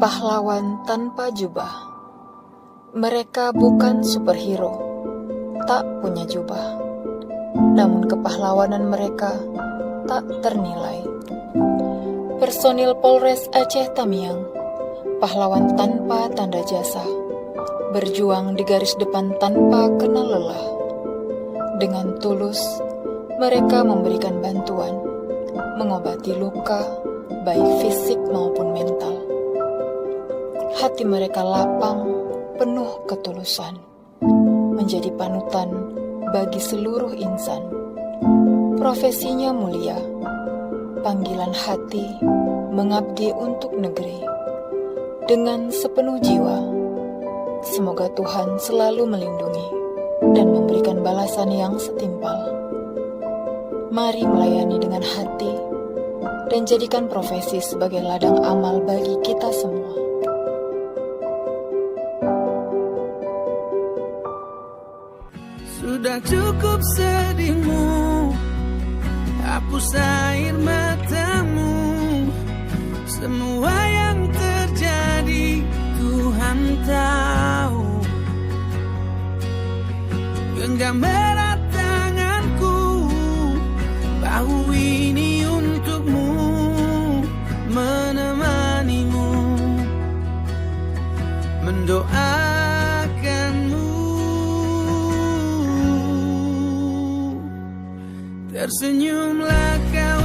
Pahlawan tanpa jubah. Mereka bukan superhero, tak punya jubah. Namun kepahlawanan mereka tak ternilai. Personil Polres Aceh Tamiang, pahlawan tanpa tanda jasa, berjuang di garis depan tanpa kenal lelah. Dengan tulus, mereka memberikan bantuan, mengobati luka, baik fisik maupun mental. Hati mereka lapang, penuh ketulusan, menjadi panutan bagi seluruh insan. Profesinya mulia, panggilan hati mengabdi untuk negeri. Dengan sepenuh jiwa, semoga Tuhan selalu melindungi dan memberikan balasan yang setimpal. Mari melayani dengan hati dan jadikan profesi sebagai ladang amal bagi kita semua. Sudah cukup sedihmu, hapus air matamu. Semua yang terjadi Tuhan tahu. Genggam erat tanganku, bahu ini untukmu, menemanimu, mendoakanmu. Tersenyumlah kau